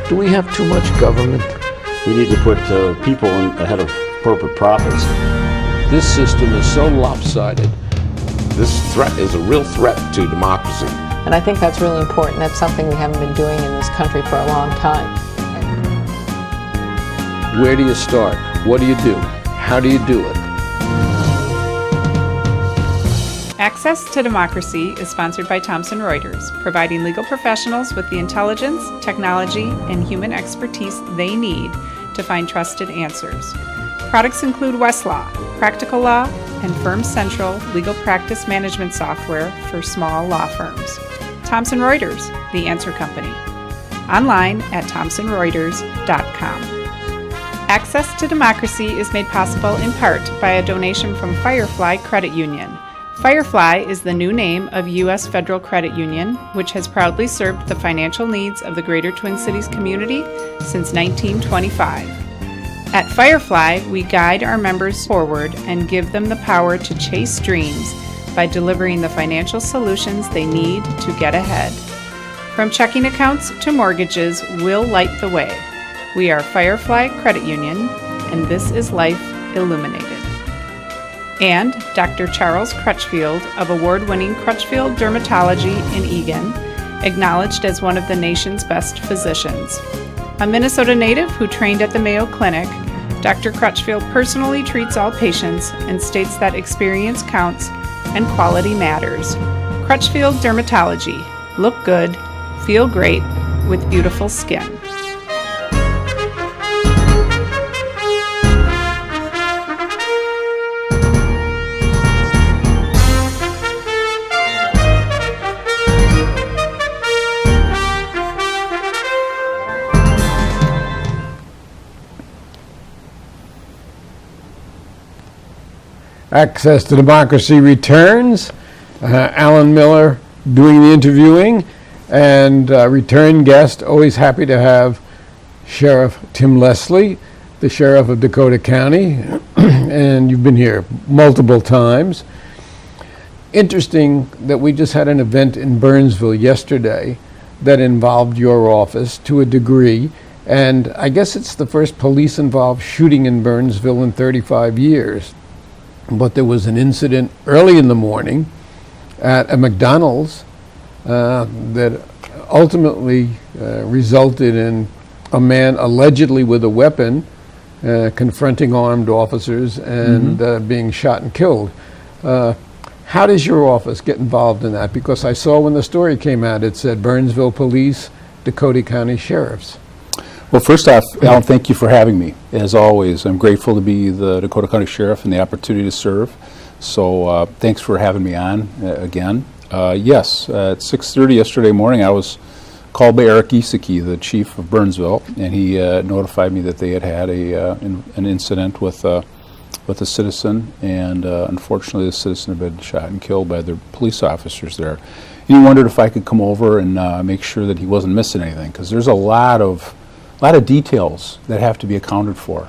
Do we have too much government? We need to put people ahead of corporate profits. This system is so lopsided. This threat is a real threat to democracy. And I think that's really important. That's something we haven't been doing in this country for a long time. Where do you start? What do you do? How do you do it? Access to Democracy is sponsored by Thomson Reuters, providing legal professionals with the intelligence, technology, and human expertise they need to find trusted answers. Products include Westlaw, Practical Law, and Firm Central legal practice management software for small law firms. Thomson Reuters, the answer company. Online at thomsonreuters.com. Access to Democracy is made possible in part by a donation from Firefly Credit Union. Firefly is the new name of U.S. Federal Credit Union, which has proudly served the financial needs of the Greater Twin Cities community since 1925. At Firefly, we guide our members forward and give them the power to chase dreams by delivering the financial solutions they need to get ahead. From checking accounts to mortgages, we'll light the way. We are Firefly Credit Union, and this is Life Illuminated. And Dr. Charles Crutchfield of award-winning Crutchfield Dermatology in Eagan, acknowledged as one of the nation's best physicians. A Minnesota native who trained at the Mayo Clinic, Dr. Crutchfield personally treats all patients and states that experience counts and quality matters. Crutchfield Dermatology. Look good, feel great, with beautiful skin. Access to Democracy returns. Alan Miller doing the interviewing, and return guest, always happy to have Sheriff Tim Leslie, the Sheriff of Dakota County, and you've been here multiple times. Interesting that we just had an event in Burnsville yesterday that involved your office to a degree, and I guess it's the first police-involved shooting in Burnsville in 35 years. But there was an incident early in the morning at a McDonald's that ultimately resulted in a man allegedly with a weapon confronting armed officers and being shot and killed. How does your office get involved in that? Because I saw when the story came out, it said Burnsville Police, Dakota County Sheriffs. Well, first off, Alan, thank you for having me. As always, I'm grateful to be the Dakota County Sheriff and the opportunity to serve. So thanks for having me on again. Yes, at 6:30 yesterday morning, I was called by Eric Giesecke, the chief of Burnsville, and he notified me that they had had an incident with a citizen, and unfortunately the citizen had been shot and killed by the police officers there. And he wondered if I could come over and make sure that he wasn't missing anything, because there's a lot of details that have to be accounted for.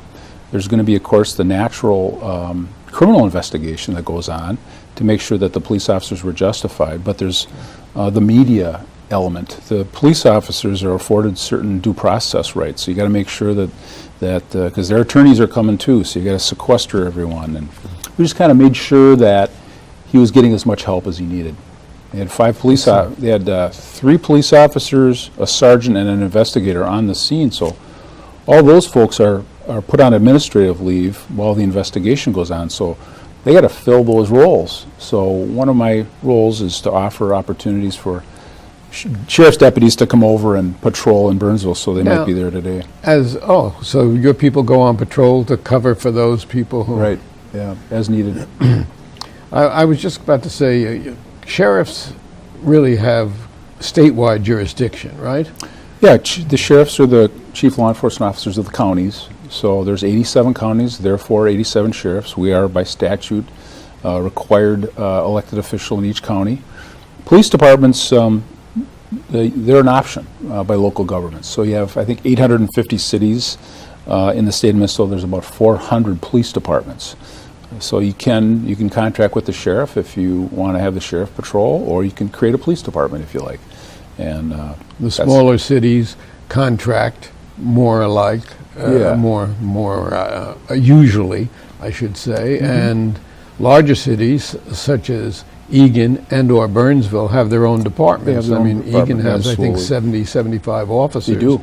There's going to be, of course, the natural criminal investigation that goes on to make sure that the police officers were justified, but there's the media element. The police officers are afforded certain due process rights, so you got to make sure that because their attorneys are coming too, so you got to sequester everyone. And we just kind of made sure that he was getting as much help as he needed. They had they had 3 police officers, a sergeant, and an investigator on the scene. So all those folks are put on administrative leave while the investigation goes on. So they got to fill those roles. So one of my roles is to offer opportunities for sheriff's deputies to come over and patrol in Burnsville. So they might be there today. So your people go on patrol to cover for those people who... Right. Yeah, as needed. I was just about to say, sheriffs really have statewide jurisdiction, right? Yeah, the sheriffs are the chief law enforcement officers of the counties. So there's 87 counties, therefore 87 sheriffs. We are by statute required elected official in each county. Police departments, they're an option by local governments. So you have, I think, 850 cities in the state of Minnesota. There's about 400 police departments. So you can contract with the sheriff if you want to have the sheriff patrol, or you can create a police department if you like. And the smaller cities contract more alike, Yeah. more usually, I should say, and larger cities such as Egan and or Burnsville have their own departments. their I own mean, Egan department, has, I think, absolutely. 75 officers. They do.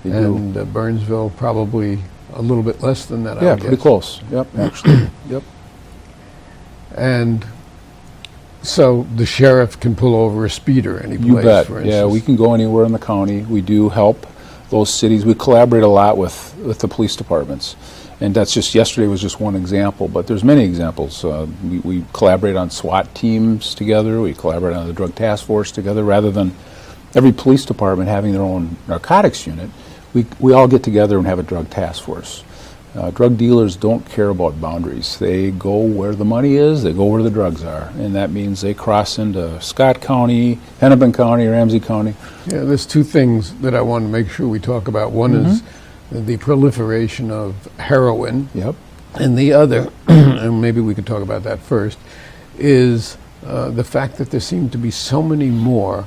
They do. And Burnsville probably a little bit less than that, I Yeah, would pretty guess. close. Yep, actually. Yep. And so the sheriff can pull over a speeder any You place, bet. for instance. Yeah, we can go anywhere in the county. We do help those cities. We collaborate a lot with the police departments. And that's just, yesterday was just one example, but there's many examples. We collaborate on SWAT teams together. We collaborate on the drug task force together. Rather than every police department having their own narcotics unit, we all get together and have a drug task force. Drug dealers don't care about boundaries. They go where the money is, they go where the drugs are. And that means they cross into Scott County, Hennepin County, Ramsey County. Yeah, there's two things that I want to make sure we talk about. One is the proliferation of heroin, Yep. and the other, and maybe we could talk about that first, is the fact that there seem to be so many more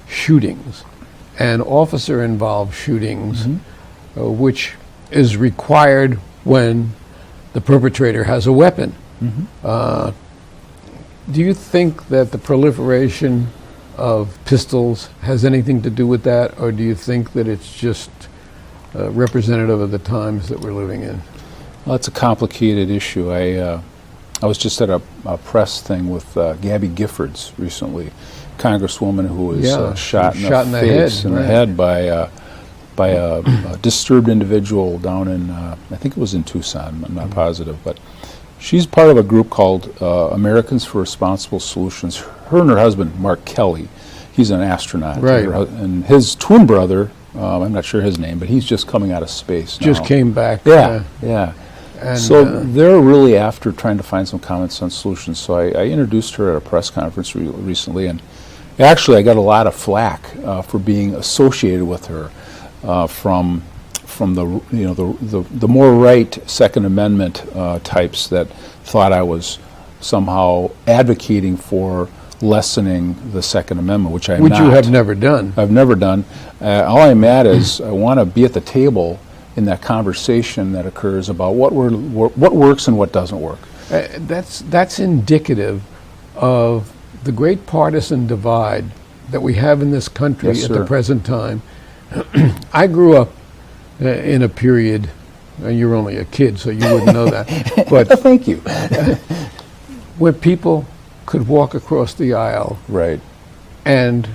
shootings and officer-involved shootings, which is required when the perpetrator has a weapon. Do you think that the proliferation of pistols has anything to do with that, or do you think that it's just representative of the times that we're living in? Well, it's a complicated issue. I was just at a press thing with Gabby Giffords recently, Congresswoman who was Yeah, shot in shot the in the face, head, in the right. head by a disturbed individual down in, I think it was in Tucson, I'm not positive, but she's part of a group called Americans for Responsible Solutions. Her and her husband, Mark Kelly, he's an astronaut. Right. And his twin brother, I'm not sure his name, but he's just coming out of space now. Just came back. Yeah, yeah. And, So they're really after trying to find some common sense solutions. So I introduced her at a press conference recently, and actually I got a lot of flack for being associated with her from the more right Second Amendment types that thought I was somehow advocating for lessening the Second Amendment, which I'm which not. you have never done. I've never done. All I'm at is I want to be at the table in that conversation that occurs about what works and what doesn't work. That's indicative of the great partisan divide that we have in this country Yes, at the sir. present time. I grew up in a period, you're only a kid, so you wouldn't know that, but Thank you. where people could walk across the aisle Right. and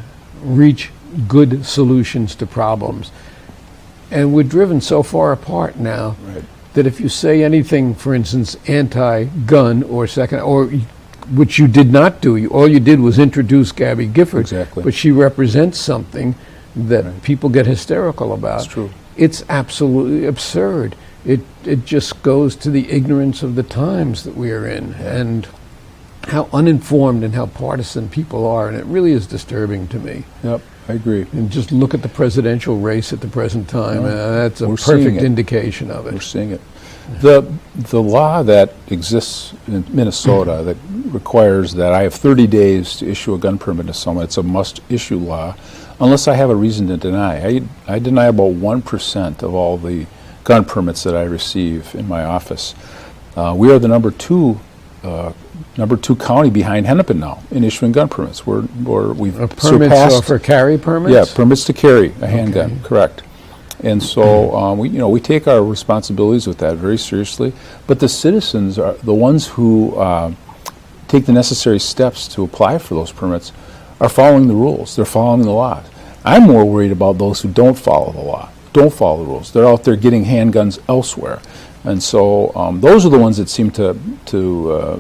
reach good solutions to problems. And we're driven so far apart now Right. that if you say anything, for instance, anti-gun or second, or which you did not do, all you did was introduce Gabby Gifford, Exactly. but she represents something that Right. people get hysterical about. It's true. It's absolutely absurd. It just goes to the ignorance of the times that we are in, and how uninformed and how partisan people are, and it really is disturbing to me. Yep, I agree. And just look at the presidential race at the present time. Yeah. That's a We're seeing perfect it. indication of We're it. seeing it. The law that exists in Minnesota that requires that I have 30 days to issue a gun permit to someone, it's a must-issue law, unless I have a reason to deny. I deny about 1% of all the gun permits that I receive in my office. We are the number two county behind Hennepin now in issuing gun permits. We've Permits surpassed. are for carry permits? Yeah, permits to carry a handgun, correct. And so we take our responsibilities with that very seriously. But the citizens are the ones who take the necessary steps to apply for those permits are following the rules. They're following the law. I'm more worried about those who don't follow the law, don't follow the rules. They're out there getting handguns elsewhere. And so those are the ones that seem to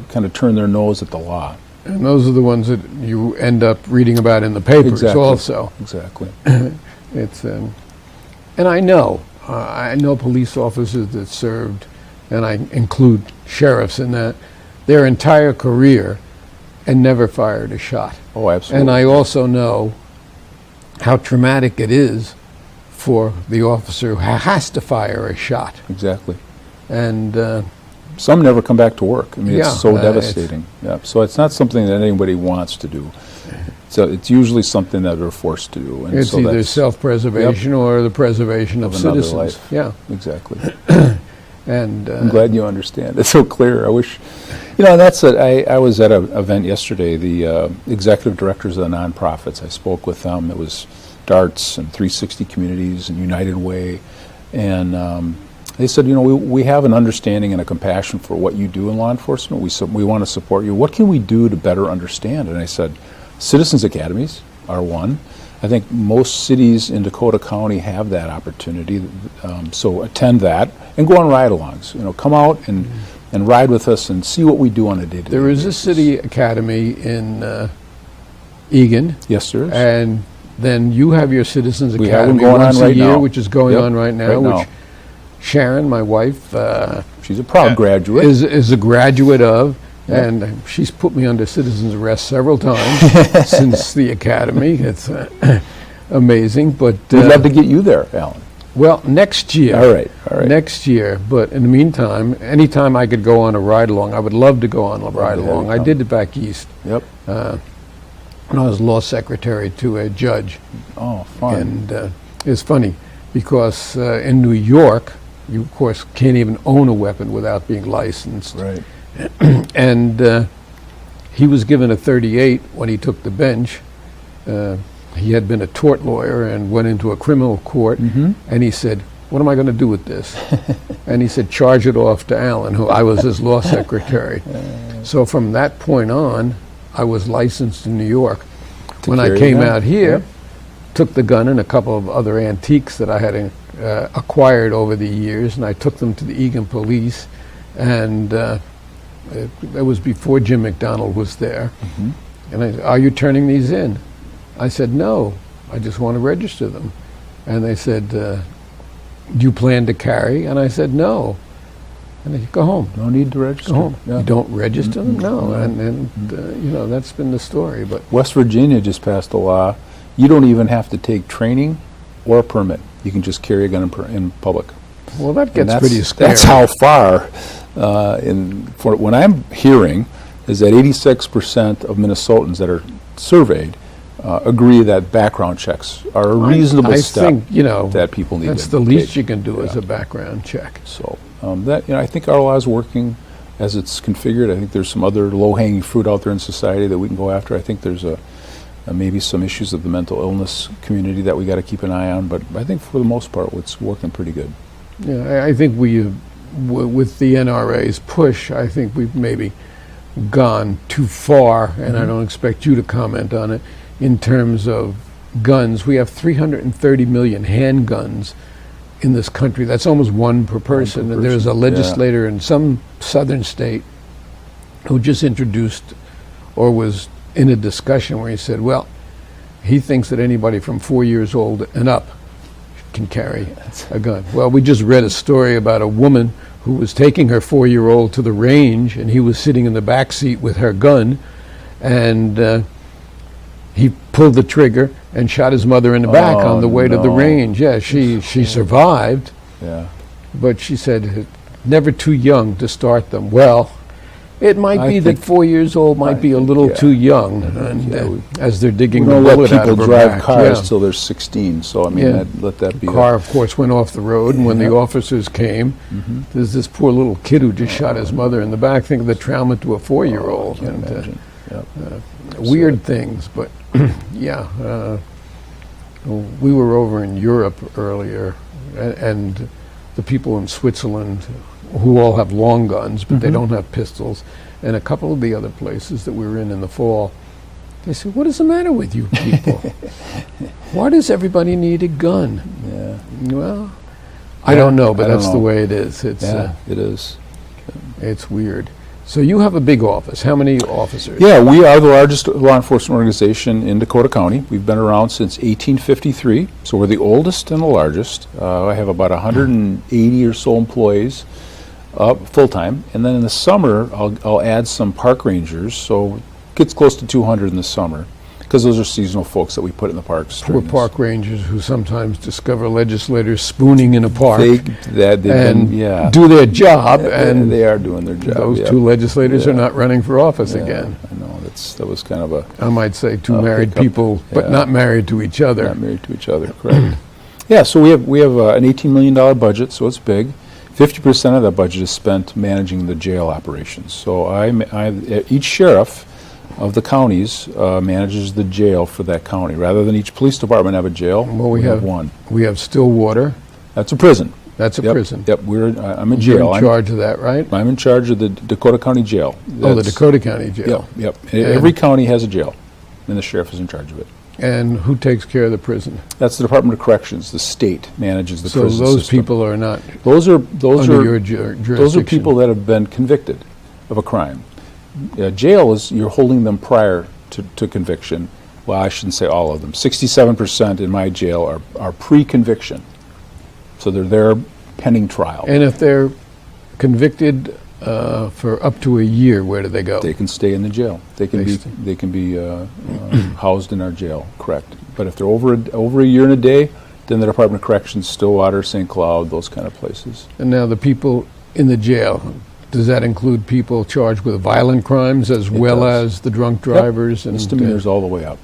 kind of turn their nose at the law. And those are the ones that you end up reading about in the papers Exactly. also. Exactly. It's and I know police officers that served, and I include sheriffs in that, their entire career and never fired a shot. Oh, absolutely. And I also know how traumatic it is for the officer who has to fire a shot. Exactly. And Some never come back to work. I mean, Yeah, it's so it's- devastating. Yeah. So it's not something that anybody wants to do. So it's usually something that they're forced to do. And It's so either that's self-preservation or the preservation of another citizens. life. Yeah, Exactly. and I'm glad you understand. It's so clear. I wish, that's it. I was at an event yesterday, the executive directors of the nonprofits. I spoke with them. It was DARTS and 360 Communities and United Way. And they said, we have an understanding and a compassion for what you do in law enforcement. We want to support you. What can we do to better understand? And I said, Citizens Academies are one. I think most cities in Dakota County have that opportunity. So attend that and go on ride-alongs. Come out and ride with us and see what we do on a day-to-day there is a basis. city academy in Egan, Yes, there is. and then you have your Citizens We have Academy one going once on a right year, now. which is going Yep, on right now, right now. which Sharon, my wife, She's a proud graduate. is a graduate of, and she's put me under citizen's arrest several times since the academy. It's amazing, but We'd love to get you there, Alan. well, next year. All right. Next year, but in the meantime, anytime I could go on a ride-along, I would love to go on a ride-along. I did it back east Yep. when I was law secretary to a judge. Oh, fun. And it's funny because in New York, you, of course, can't even own a weapon without being licensed. Right. And he was given a .38 when he took the bench. He had been a tort lawyer and went into a criminal court, and he said, "What am I going to do with this?" And he said, "Charge it off to Alan," who I was his law secretary. So from that point on, I was licensed in New York. When I carry came a gun. out here, took the gun and a couple of other antiques that I had acquired over the years, and I took them to the Egan police, and it was before Jim McDonald was there. And I said, "Are you turning these in?" I said, "No, I just want to register them." And they said, "Do you plan to carry?" And I said, "No." And they said, "Go home. No need to register. Go home. Yeah. You don't register them?" No. And that's been the story. But West Virginia just passed a law. You don't even have to take training or a permit. You can just carry a gun in public. well, that And gets that's, pretty scary. That's how far. For what I'm hearing is that 86% of Minnesotans that are surveyed agree that background checks are a reasonable I step think, that people need that's to the least take. you can do is Yeah. a background check. So I think our law is working as it's configured. I think there's some other low-hanging fruit out there in society that we can go after. I think there's maybe some issues of the mental illness community that we got to keep an eye on. But I think for the most part, it's working pretty good. Yeah, I think with the NRA's push, I think we've maybe gone too far, and I don't expect you to comment on it, in terms of guns. We have 330 million handguns in this country. That's almost one per person. And there's a person, legislator in some southern state who just introduced or was in a discussion where he said, well, he thinks that anybody from 4 years old and up can carry a gun. Well, we just read a story about a woman who was taking her 4-year-old to the range, and he was sitting in the back seat with her gun, and he pulled the trigger and shot his mother in the back on the way to the no. range. Yeah, she survived, Yeah. but she said never too young to start them. Well, it might I be that think- 4 years old might be a little yeah. too young, and as they're We digging the don't let bullet out people of her drive back. cars Yeah. till they're 16. So I mean, Yeah. let that be. The car, of course, went off the road, and when the Yep. officers came, there's this poor little kid who just shot his mother in the back. Think of the trauma to a 4-year-old. Can't and, imagine. Yep. weird things, but yeah. We were over in Europe earlier, and the people in Switzerland who all have long guns, but they don't have pistols, and a couple of the other places that we were in the fall, they said, "What is the matter with you people? Why does everybody need a gun?" Yeah. Well, I don't know, but I don't that's the know. way it is. It's It is. it's weird. So you have a big office. How many officers? Yeah, we are the largest law enforcement organization in Dakota County. We've been around since 1853, so we're the oldest and the largest. I have about 180 or so employees full-time, and then in the summer I'll add some park rangers, so it gets close to 200 in the summer, because those are seasonal folks that we put in the parks. Poor during this. park rangers who sometimes discover legislators spooning in a park They've and been, do their job, and and they are doing their job. those yeah. two legislators are Yeah. not running for office Yeah, again. I know. That was kind of a I might say two Oh, married hiccup. people, but Yeah. not married to each other. not married to each other, correct. Yeah, so we have an $18 million budget, so it's big. 50% of that budget is spent managing the jail operations. So each sheriff of the counties manages the jail for that county. Rather than each police department have a jail, Well, we have one. We have Stillwater. That's a prison. That's a Yep, prison. Yep, I'm in You're jail. in charge of that, right? I'm in charge of the Dakota County Jail. Oh, the Dakota County Jail. Yep. Every county has a jail, and the sheriff is in charge of it. And who takes care of the prison? That's the Department of Corrections. The state manages the So prison those system. people are not Those are under your jurisdiction. those are people that have been convicted of a crime. Jail is you're holding them prior to conviction. Well, I shouldn't say all of them. 67% in my jail are pre-conviction, so they're there pending trial. And if they're convicted for up to a year, where do they go? They can stay in the jail. They can be housed in our jail. Correct. But if they're over a year and a day, then the Department of Corrections, Stillwater, St. Cloud, those kind of places. And now the people in the jail, does that include people charged with violent crimes as well does. as the drunk drivers? And Misdemeanors all the way up.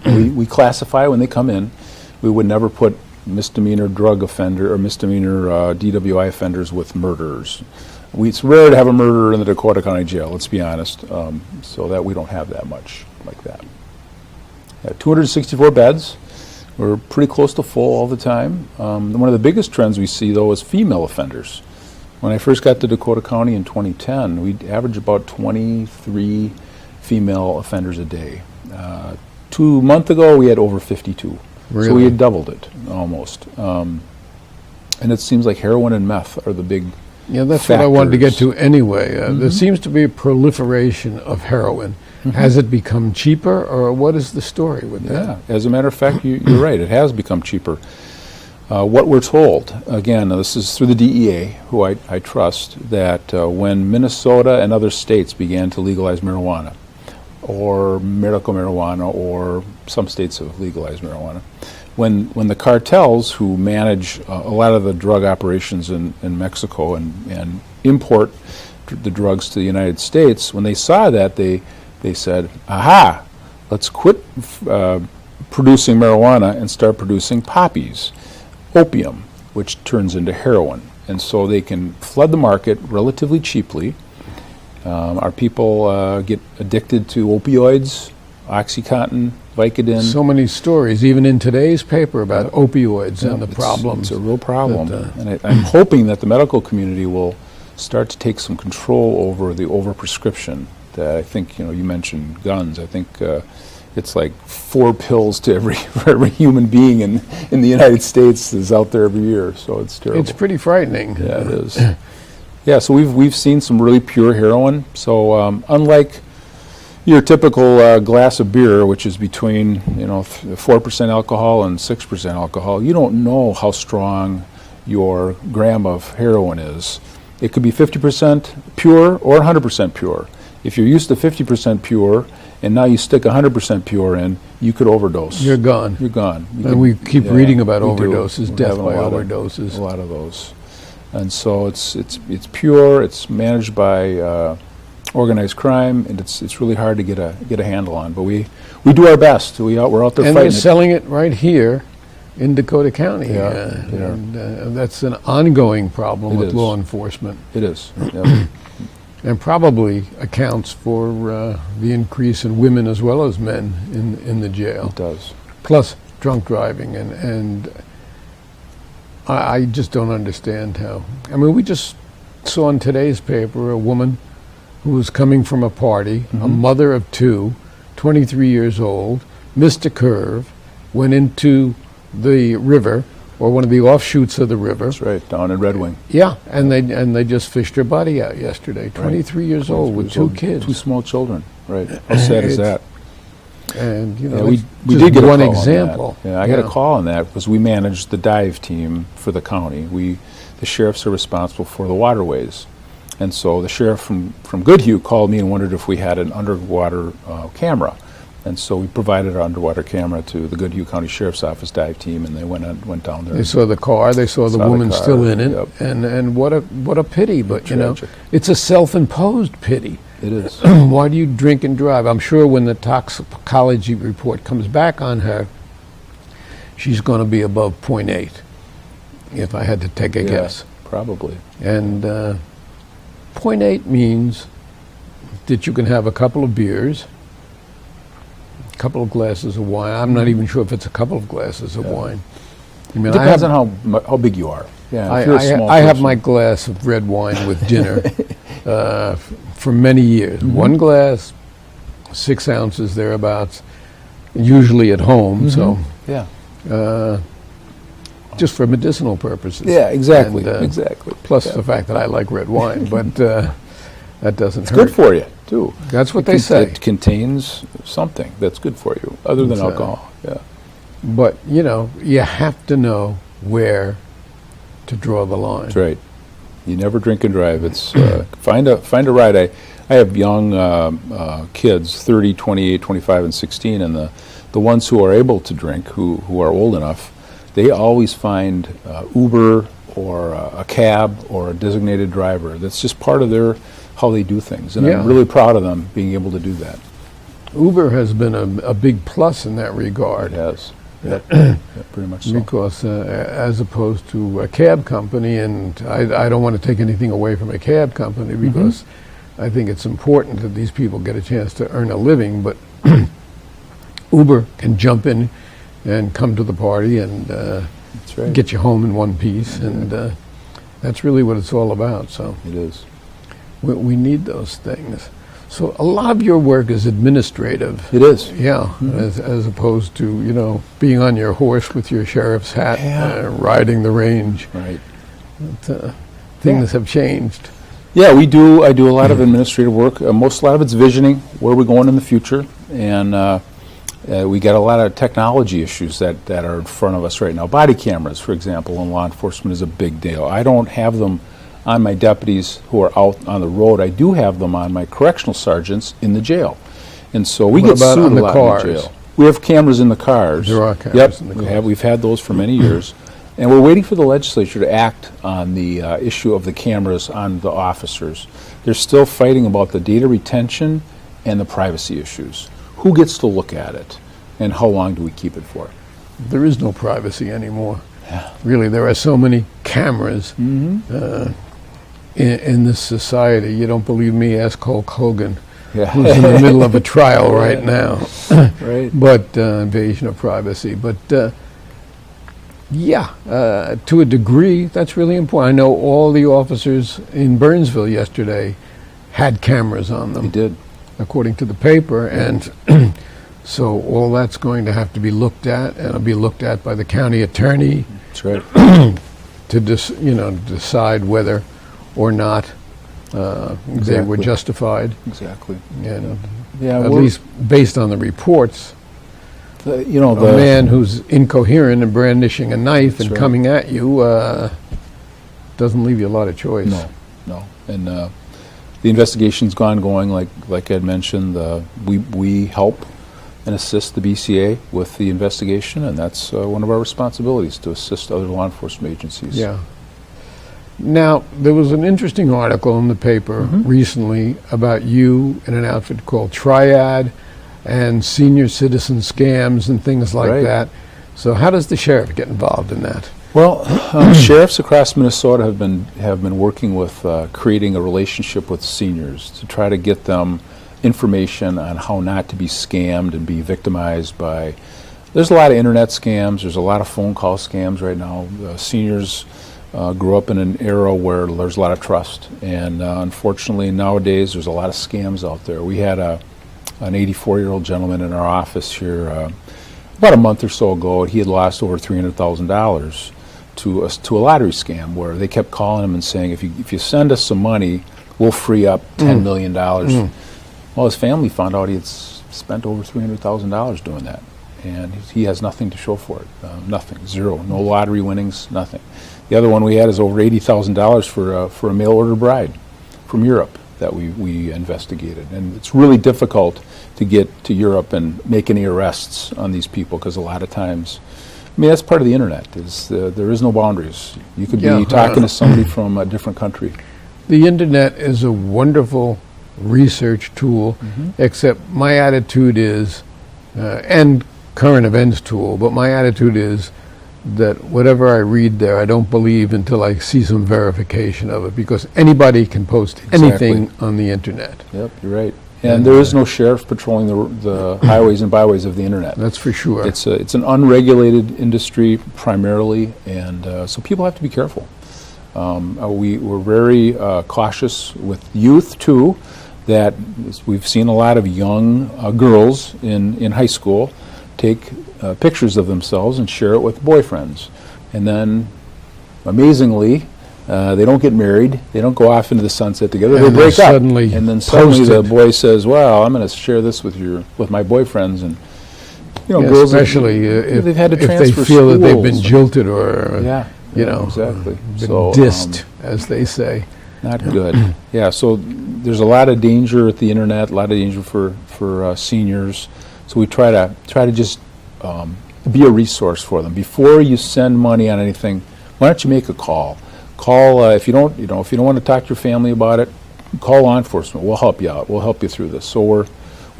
We classify when they come in. We would never put misdemeanor drug offender or misdemeanor DWI offenders with murderers. It's rare to have a murderer in the Dakota County Jail, let's be honest, so that we don't have that much like that. 264 beds. We're pretty close to full all the time. One of the biggest trends we see, though, is female offenders. When I first got to Dakota County in 2010, we averaged about 23 female offenders a day. 2 months ago, we had over 52. Really? So we had doubled it, almost. And it seems like heroin and meth are the big Yeah, that's what I wanted to get factors. to anyway. There seems to be a proliferation of heroin. Has it become cheaper, or what is the story with that? Yeah, as a matter of fact, you're right. It has become cheaper. What we're told, again, this is through the DEA, who I trust, that when Minnesota and other states began to legalize marijuana, or medical marijuana, or some states have legalized marijuana, when the cartels who manage a lot of the drug operations in Mexico and import the drugs to the United States, when they saw that, they said, aha, let's quit producing marijuana and start producing poppies, opium, which turns into heroin. And so they can flood the market relatively cheaply. Our people get addicted to opioids, OxyContin, Vicodin. So many stories, even in today's paper, about opioids and the problems. It's a real problem. that, And I'm hoping that the medical community will start to take some control over the overprescription. That I think, you mentioned guns. I think it's like 4 pills to for every human being in the United States is out there every year. So it's terrible. It's pretty frightening. Yeah, it is. Yeah, so we've seen some really pure heroin. So unlike your typical glass of beer, which is between 4% alcohol and 6% alcohol, you don't know how strong your gram of heroin is. It could be 50% pure or 100% pure. If you're used to 50% pure and now you stick 100% pure in, you could overdose. You're gone. You're gone. And we keep reading about we do. overdoses, We're death having by a lot of- overdoses. A lot of those. And so it's pure, it's managed by organized crime, and it's really hard to get a handle on. But we do our best. We're out there And fighting they're it. selling it right here in Dakota County. They are. And that's an ongoing problem It with is. law enforcement, It is. Yep. and probably accounts for the increase in women as well as men in the jail. It does. Plus drunk driving, and I just don't understand how. I mean, we just saw in today's paper a woman who was coming from a party, a mother of 2, 23 years old, missed a curve, went into the river, or one of the offshoots of the river. That's right, down in Red Wing. Yeah, and they just fished her body out yesterday. 23 years old with 2 kids. 2 small children. Right. How sad is that? And Yeah, we just did get a one call on example. that. Yeah, I got a call on that because we manage the dive team for the county. The sheriffs are responsible for the waterways. And so the sheriff from Goodhue called me and wondered if we had an underwater camera. And so we provided our underwater camera to the Goodhue County Sheriff's Office dive team, and they went down there. They saw the car. They saw the Saw the woman car, still in it, yep. and what a pity. But Tragic. it's a self-imposed pity. It is. Why do you drink and drive? I'm sure when the toxicology report comes back on her, she's going to be above 0.8, if I had to take a guess. Probably. And 0.8 means that you can have a couple of beers, a couple of glasses of wine. I'm not even sure if it's a couple of glasses of wine. I mean, Depends on how big you are. Yeah, if you're a small I have person. my glass of red wine with dinner for many years. One glass, 6 ounces thereabouts, usually at home. So Yeah. just for medicinal purposes. Yeah, exactly. And, exactly. Plus the fact that I like red wine, but that doesn't hurt. Good for you, too. That's what they say. It contains something that's good for you, other than It's, alcohol. Yeah. But, you know, you have to know where to draw the line. That's right. You never drink and drive. It's find a ride. I have young kids, 30, 28, 25, and 16, and the ones who are able to drink, who are old enough, they always find Uber or a cab or a designated driver. That's just part of how they do things, and Yeah. I'm really proud of them being able to do that. Uber has been a big plus in that regard. It has. Yeah, pretty much so. Because as opposed to a cab company, and I don't want to take anything away from a cab company because I think it's important that these people get a chance to earn a living, but Uber can jump in and come to the party and That's right. get you home in one piece, and that's really what it's all about. So It is. we need those things. So a lot of your work is administrative. It is. Yeah, as opposed to, you know, being on your horse with your sheriff's hat, Yeah. riding the range. Right. But, things have changed. Yeah, we do. I do a lot of administrative work. A lot of it's visioning, where we're going in the future, and we got a lot of technology issues that are in front of us right now. Body cameras, for example, in law enforcement is a big deal. I don't have them on my deputies who are out on the road. I do have them on my correctional sergeants in the jail, and so we What get about sued on a the lot cars? in the jail. We have cameras in the cars. There are cameras in the cars. We've had those for many years. And we're waiting for the legislature to act on the issue of the cameras on the officers. They're still fighting about the data retention and the privacy issues. Who gets to look at it, and how long do we keep it for? There is no privacy anymore. Really, there are so many cameras in this society. You don't believe me? Ask Hulk Hogan, who's in the middle of a trial right now. Right. But invasion of privacy. But to a degree, that's really important. I know all the officers in Burnsville yesterday had cameras on them. We did. According to the paper, and so all that's going to have to be looked at, and it'll be looked at by the county attorney That's right. to decide whether or not they were Exactly. justified. Exactly. And Yeah. at least based on the reports, the a man who's incoherent and brandishing a knife and right. coming at you doesn't leave you a lot of choice. No. And the investigation's going. Like I'd mentioned, we help and assist the BCA with the investigation, and that's one of our responsibilities, to assist other law enforcement agencies. Yeah. Now, there was an interesting article in the paper recently about you in an outfit called Triad and senior citizen scams and things like Right. that. So how does the sheriff get involved in that? Well, sheriffs across Minnesota have been working with creating a relationship with seniors to try to get them information on how not to be scammed and be victimized by. There's a lot of internet scams. There's a lot of phone call scams right now. Seniors grew up in an era where there's a lot of trust, and unfortunately nowadays there's a lot of scams out there. We had an 84-year-old gentleman in our office here about a month or so ago. He had lost over $300,000 to a lottery scam, where they kept calling him and saying, if you send us some money, we'll free up $10 million. Well, his family found out he had spent over $300,000 doing that, and he has nothing to show for it. Nothing, zero, no lottery winnings, nothing. The other one we had is over $80,000 for a mail order bride from Europe that we investigated, and it's really difficult to get to Europe and make any arrests on these people, because a lot of times, I mean, that's part of the internet. There is no boundaries. You could be talking to somebody from a different country. The internet is a wonderful research tool, except my attitude is, and current events tool, but my attitude is that whatever I read there, I don't believe until I see some verification of it, because anybody can post anything on the internet. Yep, you're right. And there is no sheriff patrolling the highways and byways of the internet. That's for sure. It's an unregulated industry primarily, and so people have to be careful. We're very cautious with youth too. That we've seen a lot of young girls in high school take pictures of themselves and share it with boyfriends, and then amazingly they don't get married, they don't go off into the sunset together, they break up, and then suddenly the boy says, well, I'm going to share this with my boyfriends, and girls, especially they've had to if they transfer feel that they've schools. been jilted or Exactly. been So, dissed, as they say. not good. Yeah, so there's a lot of danger at the internet, a lot of danger for seniors. So we try to just be a resource for them. Before you send money on anything, why don't you make a call? Call if you don't want to talk to your family about it, call law enforcement. We'll help you out. We'll help you through this. So we're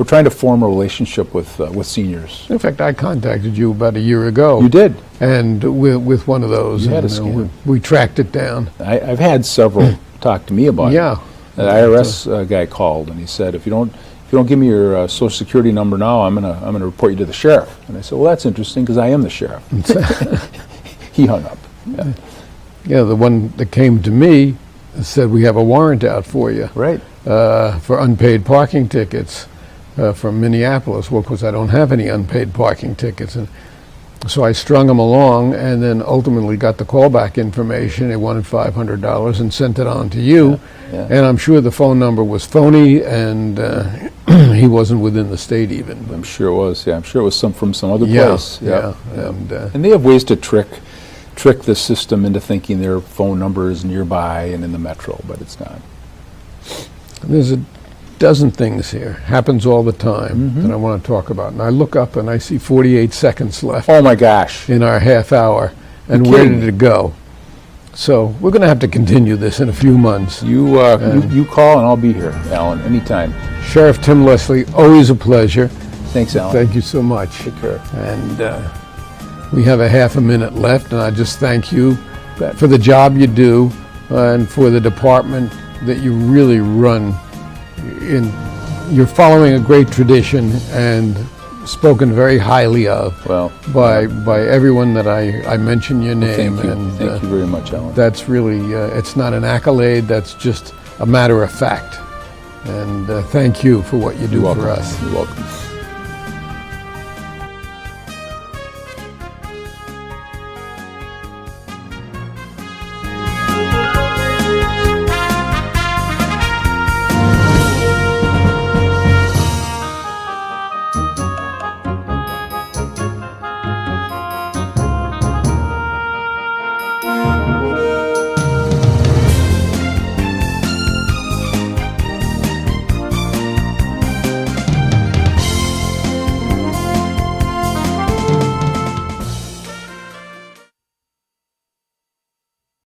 trying to form a relationship with seniors. In fact, I contacted you about a year ago. You did, and with one of those, You had a and, scam. we tracked it down. I've had several talk to me about Yeah. it. The IRS guy called and he said, if you don't give me your Social Security number now, I'm gonna report you to the sheriff. And I said, well, that's interesting because I am the sheriff. He hung up. Yeah. Yeah, the one that came to me said, we have a warrant out for you. Right. For unpaid parking tickets from Minneapolis. Well, of course, I don't have any unpaid parking tickets. And so I strung them along and then ultimately got the callback information. They wanted $500 and sent it on to you. Yeah. And I'm sure the phone number was phony and he wasn't within the state even. I'm sure it was. Yeah, I'm sure it was from some other Yeah, place. yeah. Yeah. And they have ways to trick the system into thinking their phone number is nearby and in the metro, but it's not. There's a dozen things here. Happens all the time that I want to talk about. And I look up and I see 48 seconds left Oh my gosh. in our half hour. And You're where kidding did it go? So we're going to have to continue this in a few months. You call and I'll be here, Alan, anytime. Sheriff Tim Leslie, always a pleasure. Thanks, Alan. Thank you so much. Take care. And we have a half a minute left, and I just thank you for the job you do and for the department that you really run. You're following a great tradition and spoken very highly of by everyone that I mention your name. Thank you. And Thank you very much, Alan. that's really, it's not an accolade, that's just a matter of fact. And thank you for what you do You're for welcome. us. You're welcome.